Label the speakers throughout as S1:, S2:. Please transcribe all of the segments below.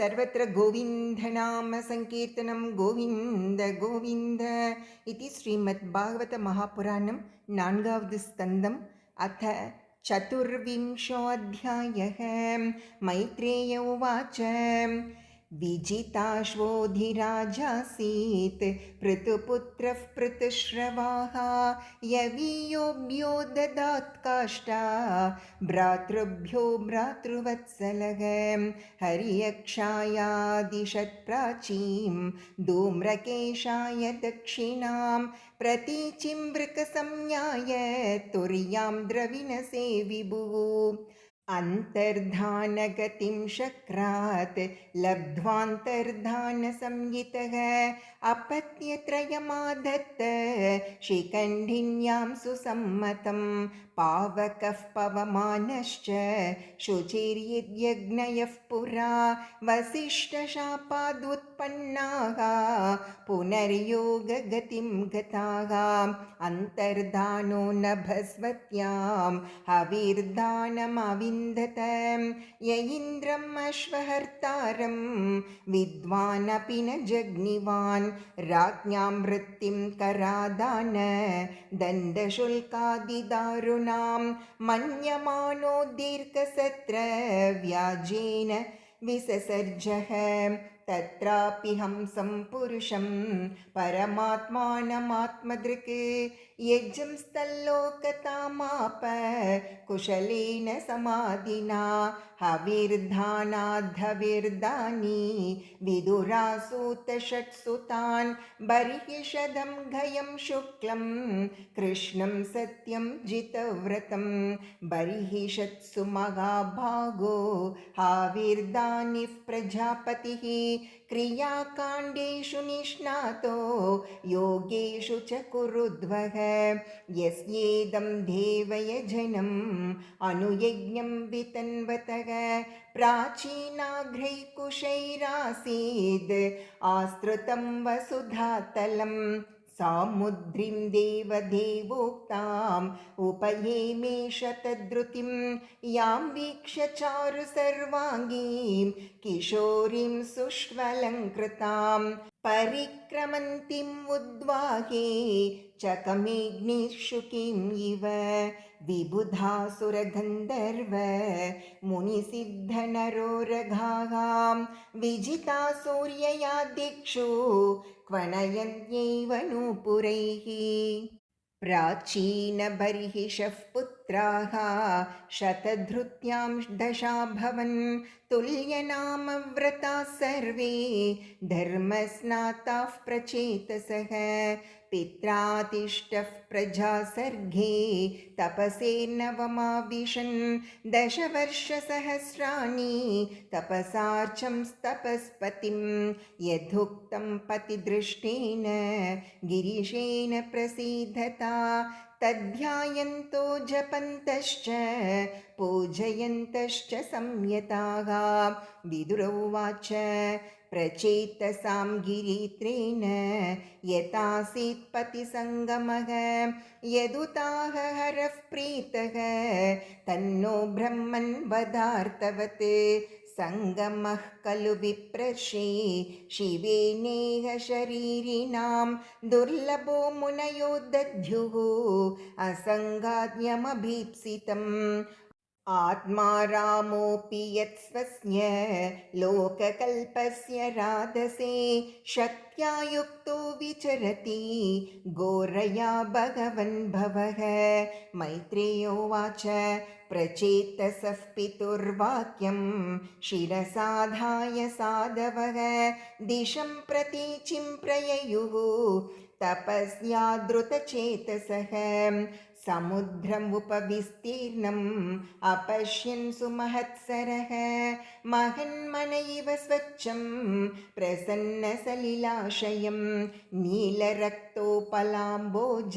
S1: सर्वत्र गोविन्दनाम संकीर्तनं गोविन्द गोविन्द इति श्रीमद्भागवतमहापुराणं नान्गावद् स्कन्दम् अथ चतुर्विंशोऽध्यायः। मैत्रेय उवाच विजिताश्वोधिराजासीत् पृथुपुत्रः पृथुश्रवाः यवीयोऽभ्यो ददात् काष्ठा भ्रातृभ्यो भ्रातृवत्सलः हरियक्षायादिशत्प्राचीं धूम्रकेशाय दक्षिणां प्रतीचिं वृकसंज्ञाय तुर्यां द्रविणसे विभुः अन्तर्धानगतिं शक्रात् लब्ध्वान्तर्धानसंहितः अपत्यत्रयमादत्त शिखण्डिन्यां सुसम्मतं पावकः पवमानश्च शुचिर्यज्ञयः पुरा वसिष्ठशापादुत्पन्नाः पुनर्योगगतिं गताः अन्तर्धानो नभस्वत्यां हविर्दानमविन्दत य इन्द्रम् अश्वहर्तारं विद्वानपि न जग्निवान् राज्ञां वृत्तिं करादान दण्डशुल्कादिदारुणां मन्यमानो दीर्घसत्र व्याजेन विससर्जः तत्रापि हंसं पुरुषं परमात्मानमात्मदृक् यज्ञंस्तल्लोकतामाप कुशलेन समाधिना हविर्धानाद्धविर्दानी विदुरासूतषट्सुतान् बर्हिषदं घयं शुक्लं कृष्णं सत्यं जितव्रतं बर्हिषत्सु महाभागो हाविर्दानिः प्रजापतिः क्रियाकाण्डेषु निष्णातो योगेषु च कुरुध्वः यस्येदं देवयजनम् अनुयज्ञं वितन्वतः प्राचीनाघ्रैः कुशैरासीद् आस्तृतं वसुधातलं सामुद्रीं देवदेवोक्ताम् उपयेमे शतद्रुतिं यां वीक्ष्य चारु सर्वाङ्गीं किशोरीं सुष्वलङ्कृतां परिक्रमन्तीम् उद्वाहे चकमेऽग्निशुकीम् इव विबुधासुरगन्धर्व मुनिसिद्धनरोरगाः विजिता सूर्यया दिक्षु क्वणयन्त्यैव नूपुरैः प्राचीनबर्हिषः पुत्राः शतधृत्यां दशाभवन् तुल्यनामव्रताः सर्वे धर्मस्नाताः प्रचेतसः पित्रातिष्ठः प्रजासर्गे तपसे नवमाविशन् दशवर्षसहस्राणि तपसार्चं तपस्पतिं यथोक्तं पतिदृष्टेन गिरिशेन प्रसीदता तद्ध्यायन्तो जपन्तश्च पूजयन्तश्च संयताः विदुरोवाच प्रचेतसां गिरित्रेण यतासीत् पतिसङ्गमः यदुताह हरः प्रीतः तन्नो ब्रह्मन् वदार्तवत् सङ्गमः खलु विप्रर्षे शिवेनेह शरीरिणां दुर्लभो मुनयो दद्युः असङ्गाद्यमभीप्सितम् आत्मा रामोऽपि यत्स्वस्य लोककल्पस्य राधसे शक्त्या युक्तो विचरति घोरया भगवन् भवः मैत्रेयोवाच प्रचेतसः पितुर्वाक्यं शिरसाधाय साधवः दिशं प्रतीचिं प्रययुः तपस्या द्रुतचेतसः समुद्रमुपविस्तीर्णम् अपश्यन् सुमहत्सरः महन्मन इव स्वच्छं प्रसन्नसलिलाशयं नीलरक्तोपलाम्बोज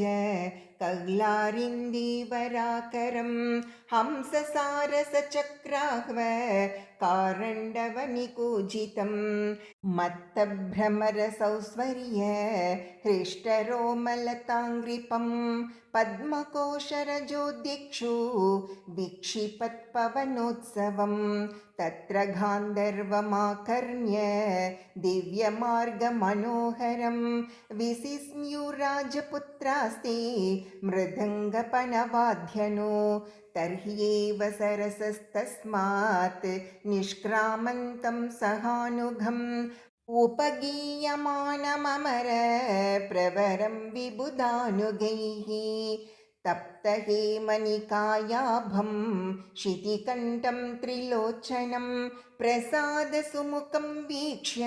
S1: कग्लारिन्दीवराकरं हंससारसचक्राह्व कारण्डवनिकूजितं मत्तभ्रमरसौस्वर्य हृष्टरोमलताङ्ग्रिपं पद्मकोशरजोदिक्षु विक्षिपत् पवनोत्सवं तत्र गान्धर्वमाकर्ण्य दिव्यमार्गमनोहरं विसिस्म्युराजपुत्रास्ते मृदङ्गपनवाद्यनो तर्ह्येव सरसस्तस्मात् निष्क्रामन्तं सहानुघम् उपगीयमानममर प्रवरं विबुधानुगैः तप्तहेमनिकायाभं शितिकण्ठं त्रिलोचनं प्रसादसुमुखं वीक्ष्य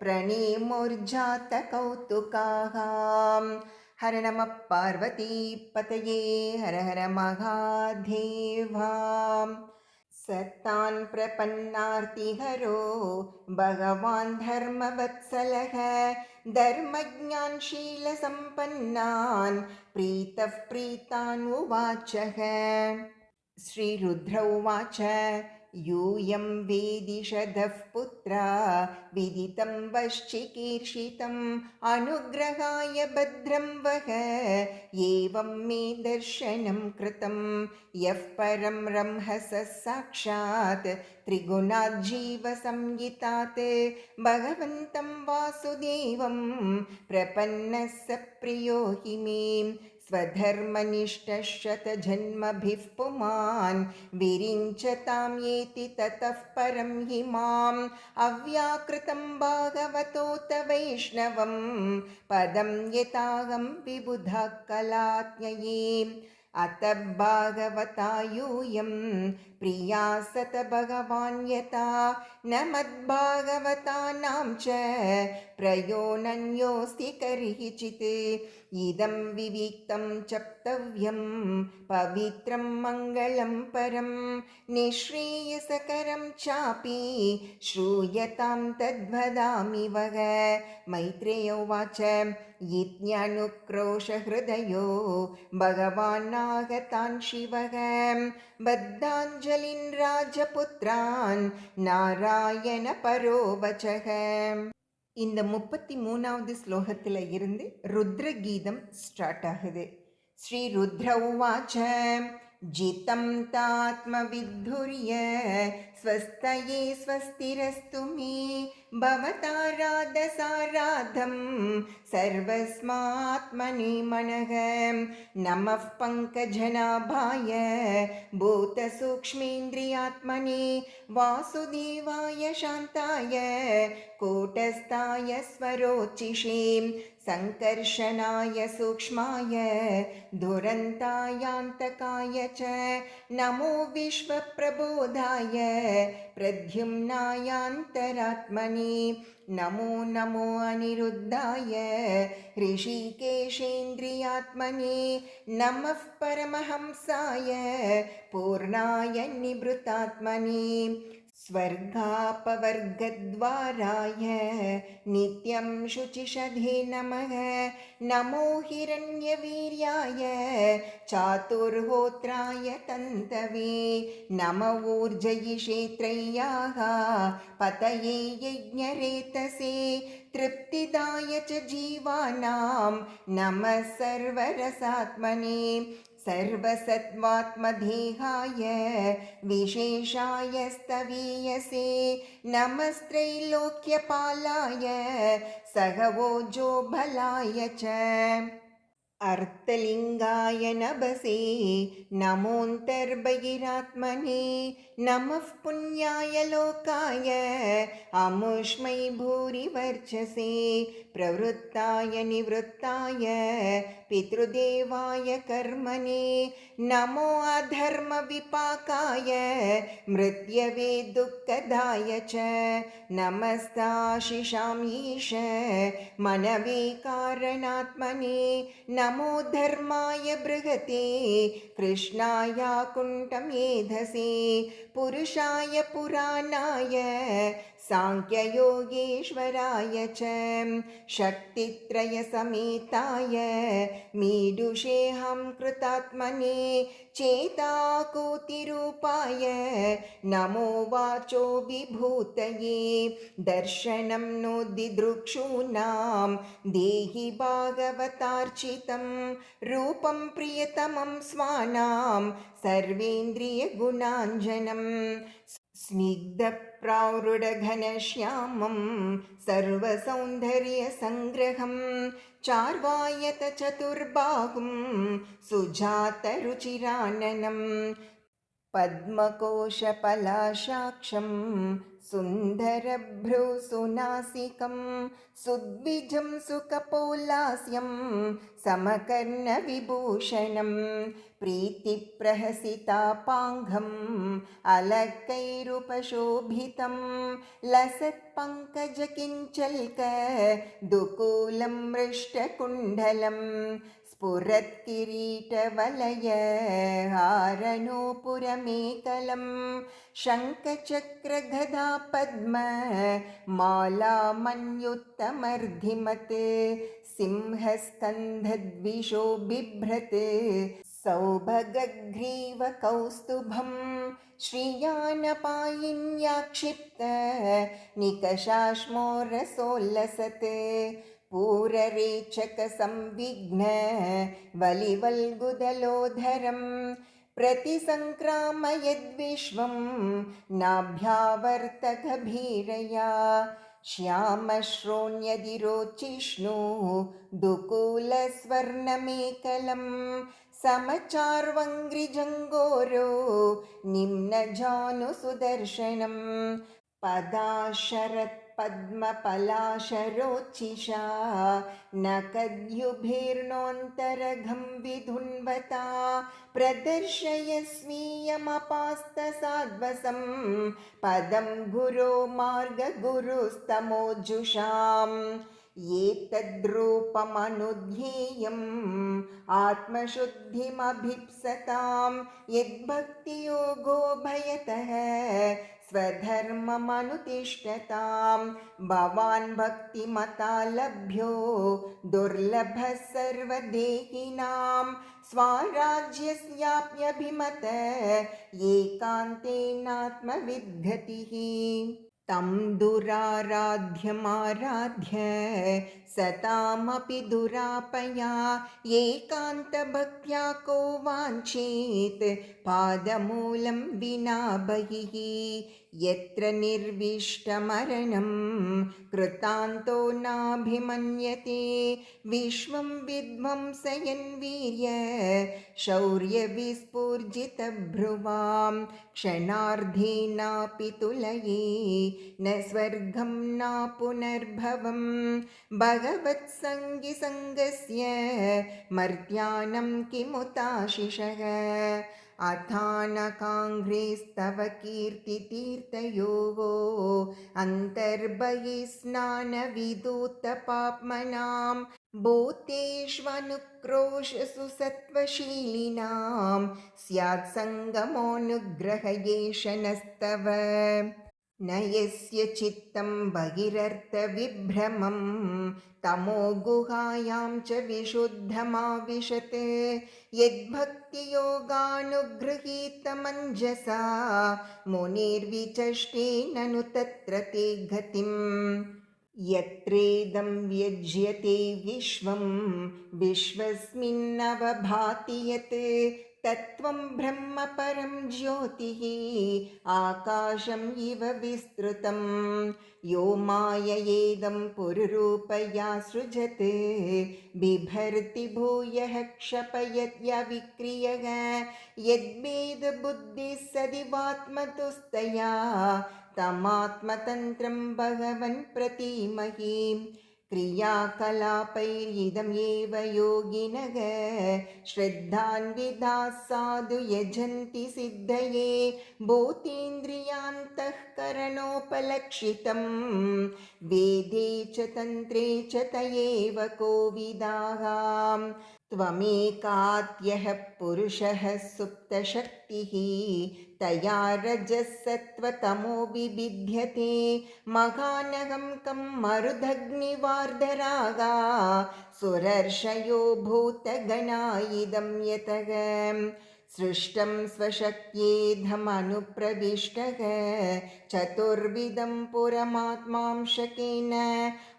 S1: प्रणेमोर्जातकौतुकाः। हर नमः पार्वतीपतये हर हर महादेवा। सतान् प्रपन्नार्तिहरो भगवान् धर्मवत्सलः धर्मज्ञान् शीलसम्पन्नान् प्रीतः प्रीतान् उवाचः। श्रीरुद्र उवाच यूयं वेदिषधः पुत्रा विदितं वश्चिकीर्षितम् अनुग्रहाय भद्रं वः एवं मे दर्शनं कृतं यः परं रंहसः साक्षात् त्रिगुणात् जीवसंहितात् भगवन्तं वासुदेवं प्रपन्नः स प्रियो हि मे स्वधर्मनिष्ठः शतजन्मभिः पुमान् विरिञ्चतां येति ततः परं हि माम् अव्याकृतं भागवतोऽथ वैष्णवं पदं यताहं विबुधा कलाज्ञये अत भागवता यूयं प्रिया सत भगवान् यथा न मद्भागवतानां च प्रयोनन्योऽस्ति कर्हिचित् इदं विविक्तं चप्तव्यं पवित्रं मङ्गलं परं निःश्रेयसकरं चापि श्रूयतां तद्वदामि वः। मैत्रेय उवाच इत्यनुक्रोशहृदयो भगवानागतान् शिवः बद्धाञ्जलिन् राजपुत्रान् நாராயண பரோவச்சக. இந்த 33வது ஸ்லோகத்தில் இருந்து ருத்ரகீதம் ஸ்டார்ட் ஆகுது. ஸ்ரீ ருத்ர உவாச்ச जितं तात्मविद्धुर्य स्वस्तये स्वस्तिरस्तु मे भवताराधसाराधं सर्वस्मात्मनि मनः नमः पङ्कजनाभाय भूतसूक्ष्मेन्द्रियात्मने वासुदेवाय शान्ताय कूटस्थाय स्वरोचिषे संकर्षणाय सूक्ष्माय दुरन्तायान्तकाय च नमो विश्वप्रबोधाय प्रद्युम्नायान्तरात्मने नमो नमो अनिरुद्धाय ऋषिकेशेन्द्रियात्मने नमः परमहंसाय पूर्णाय निवृत्तात्मने स्वर्गापवर्गद्वाराय नित्यं शुचिषधे नमः नमो हिरण्यवीर्याय चातुर्होत्राय तन्तवे नम ऊर्जयिषे त्रय्याः पतये यज्ञरेतसे तृप्तिदाय च जीवानां नमः सर्वरसात्मने सर्वसत्त्वात्मदेहाय विशेषाय स्तवीयसे नमस्त्रैलोक्यपालाय सहवोजो बलाय च अर्थलिङ्गाय नभसे नमोऽन्तर्बहिरात्मने नमः पुण्याय लोकाय अमुष्मै भूरिवर्चसे प्रवृत्ताय निवृत्ताय पितृदेवाय कर्मणे नमो अधर्मविपाकाय मृत्यवे दुःखदाय च नमस्ताशिषां ईश मनवे कारणात्मने नमो धर्माय बृहते कृष्णाय कुण्ठमेधसे पुरुषाय पुराणाय साङ्ख्ययोगेश्वराय च शक्तित्रयसमेताय मीडुषेऽहं कृतात्मने चेताकूतिरूपाय नमो वाचो विभूतये दर्शनं नो दिदृक्षूणां देहि भागवतार्चितं रूपं प्रियतमं स्वानां सर्वेन्द्रियगुणाञ्जनं स्निग्धप्रावृढघनश्यामं सर्वसौन्दर्यसङ्ग्रहं चार्वायतचतुर्बाहुं सुजातरुचिराननं पद्मकोशपलाशाक्षं सुन्दरभ्रूसुनासिकं सुद्विजं सुकपोलास्यं समकर्णविभूषणं प्रीतिप्रहसितापाङ्गम् अलकैरुपशोभितं लसत्पङ्कजकिञ्चल्क दुकूलं मृष्टकुण्डलं स्फुरत्किरीटवलय हारनूपुरमेकलं शङ्खचक्रगदा पद्म मालामन्युत्तमर्धिमत् सिंहस्कन्धद्विषो बिभ्रत् सौभगग्रीवकौस्तुभं श्रियानपायिन्याक्षिप्त निकषाश्मोरसोल्लसत् पूररेचकसंविघ्न वलिवल्गुदलोधरं प्रतिसङ्क्रामयद्विश्वं नाभ्यावर्तगभीरया श्यामश्रोण्यदिरोचिष्णु दुकूलस्वर्णमेकलं समचार्वङ्घ्रिजङ्घोरो निम्नजानुसुदर्शनं पदाशरत्पद्मपलाशरोचिषा नखद्युभिर्नोऽन्तरघं विधुन्वता प्रदर्शयस्वीयमपास्तसाध्वसं पदं गुरो मार्गगुरुस्तमोजुषाम् एतद्रूपमनुध्येयम् आत्मशुद्धिमभीप्सतां यद्भक्तियोगो भयतः स्वधर्ममनुतिष्ठतां भवान् भक्तिमता लभ्यो दुर्लभः सर्वदेहिनां स्वाराज्यस्याप्यभिमत एकान्तेनात्मविद्गतिः तं दुराराध्यमाराध्य सतामपि दुरापया एकान्तभक्त्या को वाञ्छेत् पादमूलं विना बहिः यत्र निर्विष्टमरणं कृतान्तो नाभिमन्यते विश्वं विध्वंसयन् वीर्य शौर्यविस्फूर्जितभ्रुवां क्षणार्धेनापि तुलये न स्वर्गं न पुनर्भवं भगवत्सङ्गिसङ्गस्य मर्त्यानं किमुताशिषः अथानकाङ्घ्रेस्तव कीर्तितीर्थयोः अन्तर्बहिस्नानविदूतपाप्मनां भूतेष्वनुक्रोशसु सत्त्वशीलिनां स्यात् सङ्गमोऽनुग्रहयेष नस्तव न यस्य चित्तं बहिरर्थविभ्रमं तमो गुहायां च विशुद्धमाविशत् यद्भक्तियोगानुगृहीतमञ्जसा मुनिर्विचष्टे ननु तत्र ते गतिम् यत्रेदं व्यज्यते विश्वं विश्वस्मिन्नवभाति यत् तत्त्वं ब्रह्म परं ज्योतिः आकाशम् इव विस्तृतं यो माययेदं पुरुरूपया सृजत् बिभर्ति भूयः क्षपयत्यविक्रियः यद्वेदबुद्धिः सदिवात्मतुस्तया तमात्मतन्त्रं भगवन् प्रतीमहि क्रियाकलापैरिदम् एव योगिनः श्रद्धान्विताः साधु यजन्ति सिद्धये भूतेन्द्रियान्तःकरणोपलक्षितं वेदे च तन्त्रे च तयेव कोविदाः त्वमेकात्यः पुरुषः सुप्तशक्तिः तया रजःसत्त्वतमो विबिध्यते महानगं कं मरुदग्निवार्धरागा सुरर्षयो भूतगणा इदं यतः सृष्टं स्वशक्त्येधमनुप्रविष्टः चतुर्विधं पुरमात्मांशकेन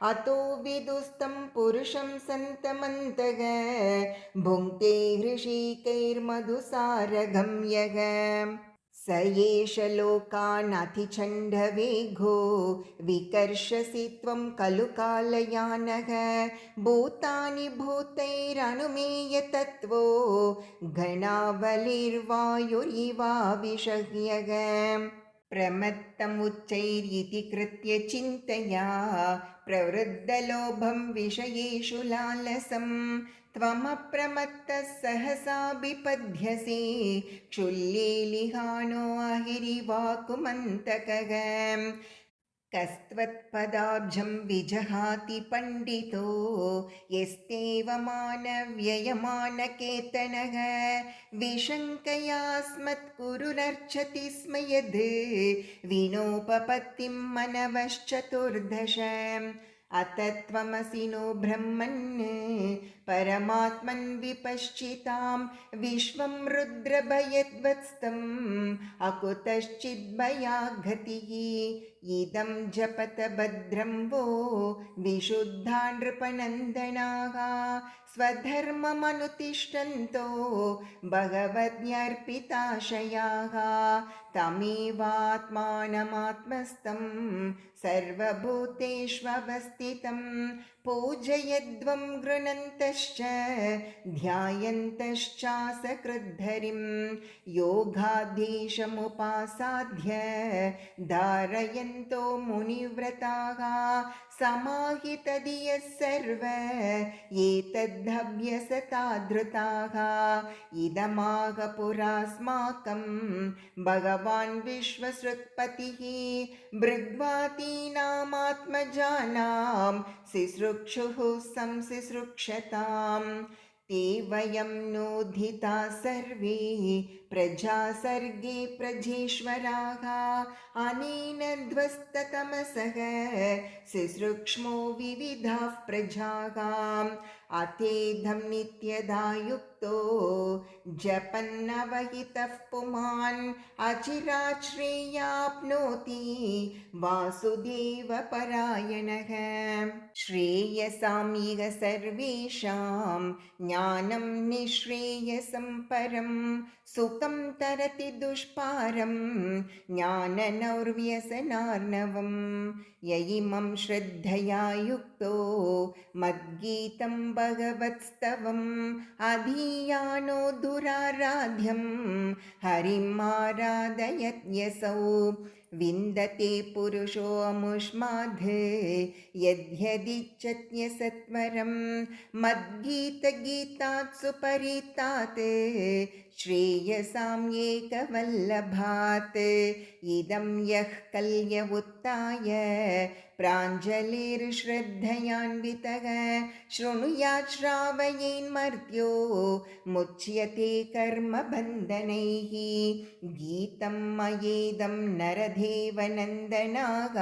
S1: अतो विदुस्तं पुरुषं सन्तमन्तः भुङ्क्ते हृषीकैर्मधुसारगं यः स एष लोकानतिचण्डवेगो विकर्षसि त्वं खलु कालयानः भूतानि भूतैरनुमेय तत्त्वो घनावलिर्वायुरिवाविषह्यः प्रमत्तमुच्चैरिति कृत्य चिन्तया प्रवृद्धलोभं विषयेषु लालसं त्वमप्रमत्तः सहसा विपद्यसे क्षुल्लेलिहानो अहिरिवाकुमन्तकः कस्त्वत्पदाब्जं विजहाति पण्डितो यस्तेव मानव्ययमानकेतनः विशङ्कयास्मत्कुरुरर्चति स्म यद् विनोपपत्तिं मनवश्चतुर्दश अतत्त्वमसि नो ब्रह्मन् परमात्मन् विपश्चितां विश्वं रुद्रभयद्वत्स्तम् अकुतश्चिद्भयागतिः इदं जपत भद्रं वो विशुद्धा नृपनन्दनाः स्वधर्ममनुतिष्ठन्तो भगवद्यर्पिताशयाः तमेवात्मानमात्मस्थं सर्वभूतेष्वस्थितं पूजयध्वं गृह्णन्तश्च ध्यायन्तश्चासकृद्धरिं योगाधीशमुपासाद्य धारयन्तो मुनिव्रताः समाहितधियः सर्व एतद्धभ्यसताधृताः इदमाह पुरास्माकं भगवान् विश्वसृक्पतिः भृग्वातीनामात्मजानां सिसृक्षुः संसिसृक्षताम् ते वयं नोदिता सर्वे प्रजा सर्गे प्रजेश्वराः अनेन ध्वस्ततमसः सिसृक्ष्मो विविधाः प्रजाः अतेधं नित्यदा युक्तो जपन्नवहितः पुमान् अचिरात् श्रेयाप्नोति वासुदेवपरायणः श्रेयसां इह सर्वेषां ज्ञानं निःश्रेयसं परं सुखं तरति दुष्पारं ज्ञाननौर्व्यसनार्णवं य इमं श्रद्धया युक्तो मद्गीतं भगवत्स्तवम् अधीयानो दुराराध्यं हरिम् आराधयत्यसौ विन्दते पुरुषो अमुष्माद् यद्यदिच्छत्यसत्वरं मद्गीतगीतात् सुपरितात् श्रेयसां एकवल्लभात् इदं यः कल्य उत्थाय प्राञ्जलिर्श्रद्धयान्वितः शृणुयात् श्रावयेन्मर्त्यो मुच्यते कर्मबन्धनैः गीतं मयेदं नरदेवनन्दनाः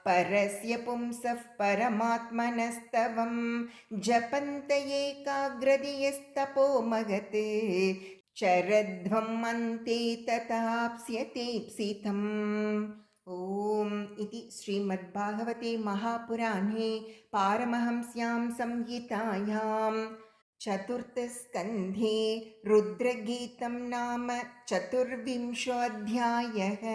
S1: परस्य पुंसः परमात्मनस्तवं जपन्त एकाग्रधियस्तपो महत् चरध्वम् अन्ते तथाप्स्यतेप्सितम्। ॐ इति श्रीमद्भागवते महापुराणे पारमहंस्यां संहितायां चतुर्थस्कन्धे रुद्रगीतं नाम चतुर्विंशोऽध्यायः।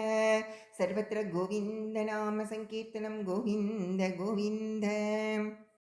S1: सर्वत्र गोविन्दनाम संकीर्तनं गोविन्द गोविन्द।